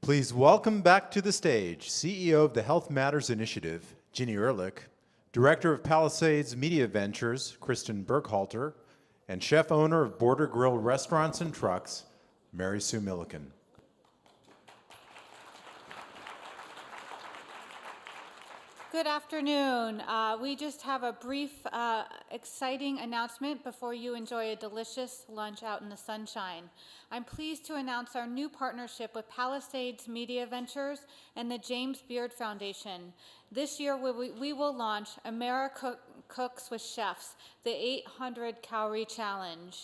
Please welcome back to the stage CEO of the Health Matters Initiative, Ginny Ehrlich, Director of Palisades Media Ventures, Kristin Burkhalter, and Chef Owner of Border Grill Restaurants and Trucks, Mary Sue Milliken. Good afternoon. We just have a brief, exciting announcement before you enjoy a delicious lunch out in the sunshine. I'm pleased to announce our new partnership with Palisades Media Ventures and the James Beard Foundation. This year, we will launch America Cooks with Chefs, the 800 Calorie Challenge,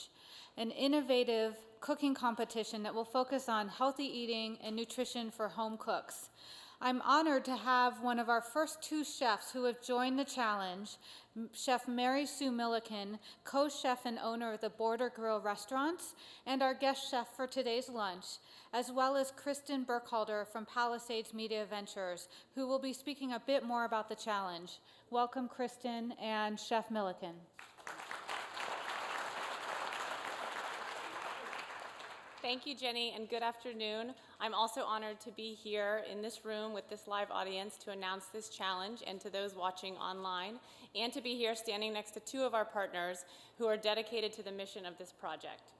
an innovative cooking competition that will focus on healthy eating and nutrition for home cooks. I'm honored to have one of our first two chefs who have joined the challenge, Chef Mary Sue Milliken, co-chef and owner of the Border Grill Restaurants, and our guest chef for today's lunch, as well as Kristin Burkhalter from Palisades Media Ventures, who will be speaking a bit more about the challenge. Welcome, Kristin and Chef Milliken. Thank you, Jenny, and good afternoon. I'm also honored to be here in this room with this live audience to announce this challenge, and to those watching online, and to be here standing next to two of our partners who are dedicated to the mission of this project.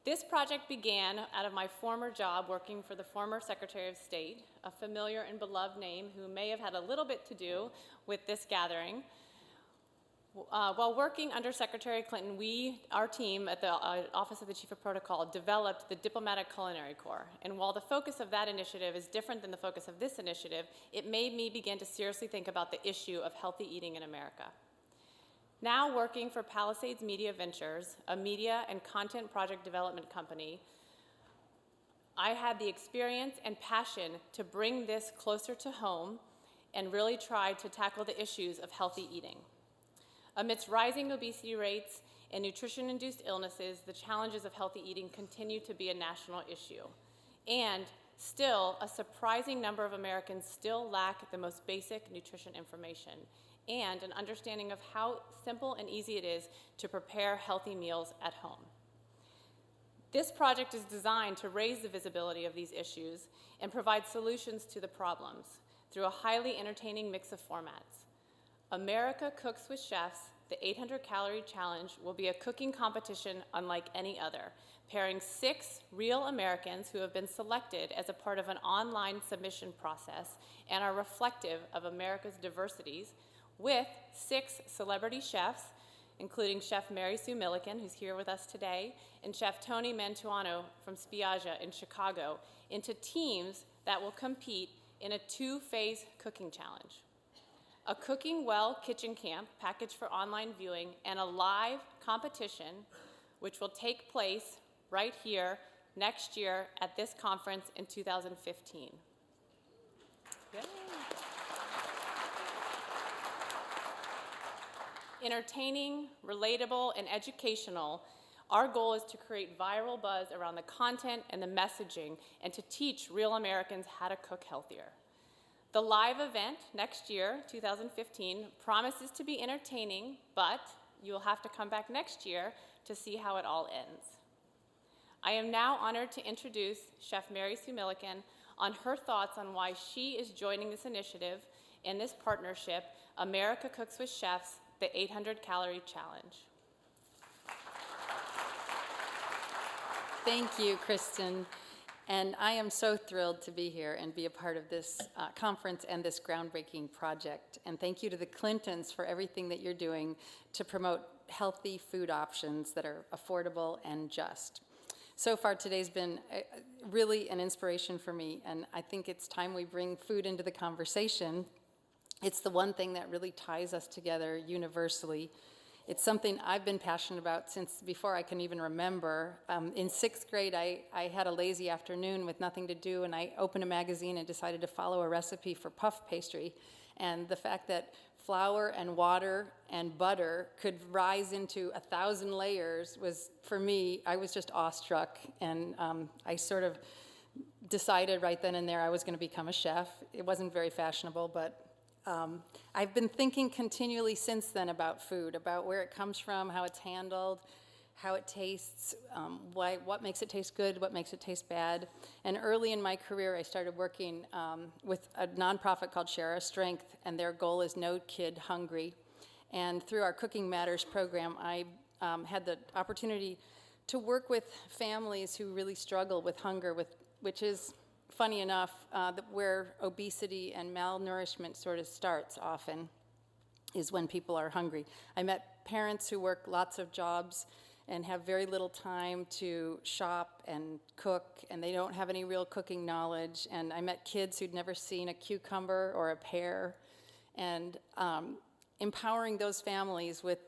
This project began out of my former job working for the former Secretary of State, a familiar and beloved name who may have had a little bit to do with this gathering. While working under Secretary Clinton, our team at the Office of the Chief of Protocol developed the Diplomatic Culinary Corps. And while the focus of that initiative is different than the focus of this initiative, it made me begin to seriously think about the issue of healthy eating in America. Now working for Palisades Media Ventures, a media and content project development company, I had the experience and passion to bring this closer to home and really try to tackle the issues of healthy eating. Amidst rising obesity rates and nutrition-induced illnesses, the challenges of healthy eating continue to be a national issue. And still, a surprising number of Americans still lack the most basic nutrition information and an understanding of how simple and easy it is to prepare healthy meals at home. This project is designed to raise the visibility of these issues and provide solutions to the problems through a highly entertaining mix of formats. America Cooks with Chefs, the 800 Calorie Challenge, will be a cooking competition unlike any other, pairing 6 real Americans who have been selected as a part of an online submission process and are reflective of America's diversities, with 6 celebrity chefs, including Chef Mary Sue Milliken, who's here with us today, and Chef Tony Mantuano from Spiaggia in Chicago, into teams that will compete in a 2-phase cooking challenge. A Cooking Well kitchen camp packaged for online viewing, and a live competition which will take place right here next year at this conference in 2015. Yay. Entertaining, relatable, and educational, our goal is to create viral buzz around the content and the messaging and to teach real Americans how to cook healthier. The live event next year, 2015, promises to be entertaining, but you'll have to come back next year to see how it all ends. I am now honored to introduce Chef Mary Sue Milliken on her thoughts on why she is joining this initiative and this partnership, America Cooks with Chefs, the 800 Calorie Challenge. Thank you, Kristin. And I am so thrilled to be here and be a part of this conference and this groundbreaking project. And thank you to the Clintons for everything that you're doing to promote healthy food options that are affordable and just. So far, today's been really an inspiration for me, and I think it's time we bring food into the conversation. It's the one thing that really ties us together universally. It's something I've been passionate about since before I can even remember. In 6th grade, I had a lazy afternoon with nothing to do, and I opened a magazine and decided to follow a recipe for puff pastry. And the fact that flour and water and butter could rise into 1,000 layers was, for me, I was just awestruck. And I sort of decided right then and there I was going to become a chef. It wasn't very fashionable, but I've been thinking continually since then about food, about where it comes from, how it's handled, how it tastes, what makes it taste good, what makes it taste bad. And early in my career, I started working with a nonprofit called Share Our Strength, and their goal is no kid hungry. And through our Cooking Matters program, I had the opportunity to work with families who really struggle with hunger, which is, funny enough, where obesity and malnourishment sort of starts often, is when people are hungry. I met parents who work lots of jobs and have very little time to shop and cook, and they don't have any real cooking knowledge. And I met kids who'd never seen a cucumber or a pear, and empowering those families with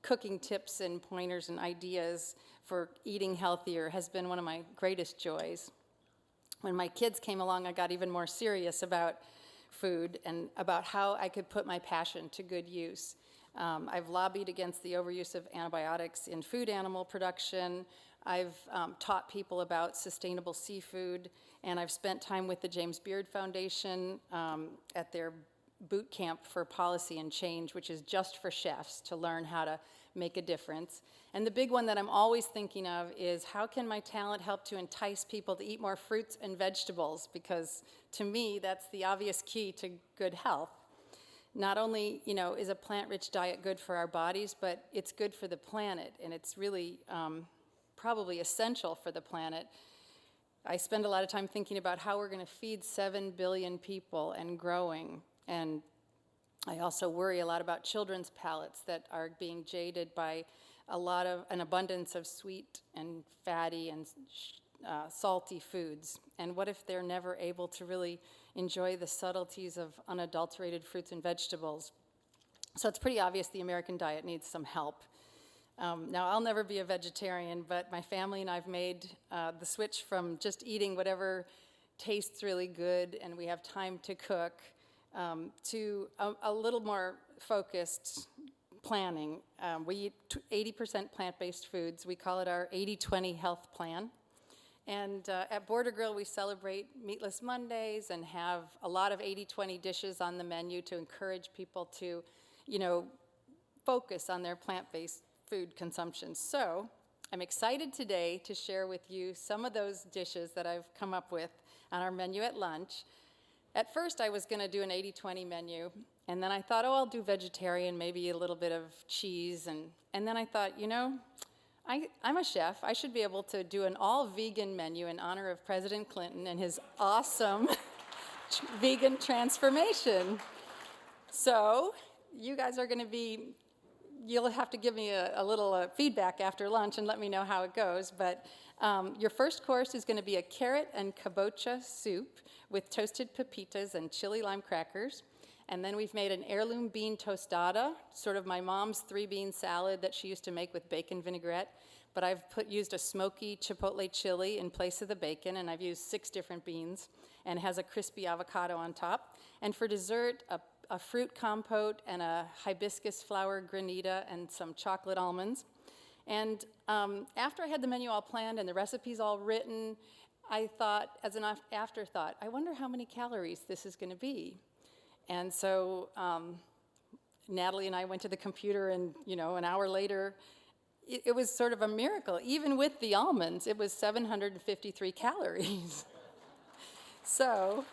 cooking tips and pointers and ideas for eating healthier has been one of my greatest joys. When my kids came along, I got even more serious about food and about how I could put my passion to good use. I've lobbied against the overuse of antibiotics in food animal production. I've taught people about sustainable seafood, and I've spent time with the James Beard Foundation at their boot camp for policy and change, which is just for chefs to learn how to make a difference. And the big one that I'm always thinking of is, how can my talent help to entice people to eat more fruits and vegetables? Because to me, that's the obvious key to good health. Not only, is a plant-rich diet good for our bodies, but it's good for the planet, and it's really probably essential for the planet. I spend a lot of time thinking about how we're going to feed 7 billion people and growing. And I also worry a lot about children's palates that are being jaded by an abundance of sweet and fatty and salty foods. And what if they're never able to really enjoy the subtleties of unadulterated fruits and vegetables? So it's pretty obvious the American diet needs some help. Now, I'll never be a vegetarian, but my family and I've made the switch from just eating whatever tastes really good and we have time to cook, to a little more focused planning. We eat 80% plant-based foods. We call it our 80-20 health plan. And at Border Grill, we celebrate Meatless Mondays and have a lot of 80-20 dishes on the menu to encourage people to, focus on their plant-based food consumption. So I'm excited today to share with you some of those dishes that I've come up with on our menu at lunch. At first, I was going to do an 80-20 menu, and then I thought, I'll do vegetarian, maybe a little bit of cheese, and then I thought, I'm a chef. I should be able to do an all-vegan menu in honor of President Clinton and his awesome vegan transformation. So you guys are going to you'll have to give me a little feedback after lunch and let me know how it goes, but your first course is going to be a carrot and kabocha soup with toasted pepitas and chili lime crackers. And then we've made an heirloom bean tostada, sort of my mom's 3-bean salad that she used to make with bacon vinaigrette. But I've used a smoky chipotle chili in place of the bacon, and I've used 6 different beans, and it has a crispy avocado on top. And for dessert, a fruit compote and a hibiscus flower granita and some chocolate almonds. And after I had the menu all planned and the recipes all written, I thought, as an afterthought, I wonder how many calories this is going to be. And so Natalie and I went to the computer, and an hour later, it was sort of a miracle. Even with the almonds, it was 753 calories. So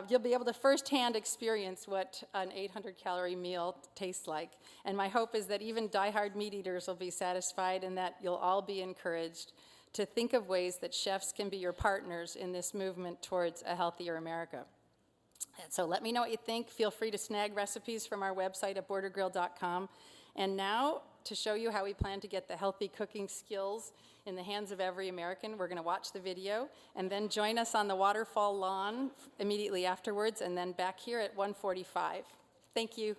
you'll be able to firsthand experience what an 800-calorie meal tastes like. And my hope is that even diehard meat eaters will be satisfied, and that you'll all be encouraged to think of ways that chefs can be your partners in this movement towards a healthier America. So let me know what you think. Feel free to snag recipes from our website at bordergrill.com. And now, to show you how we plan to get the healthy cooking skills in the hands of every American, we're going to watch the video and then join us on the waterfall lawn immediately afterwards, and then back here at 1:45. Thank you.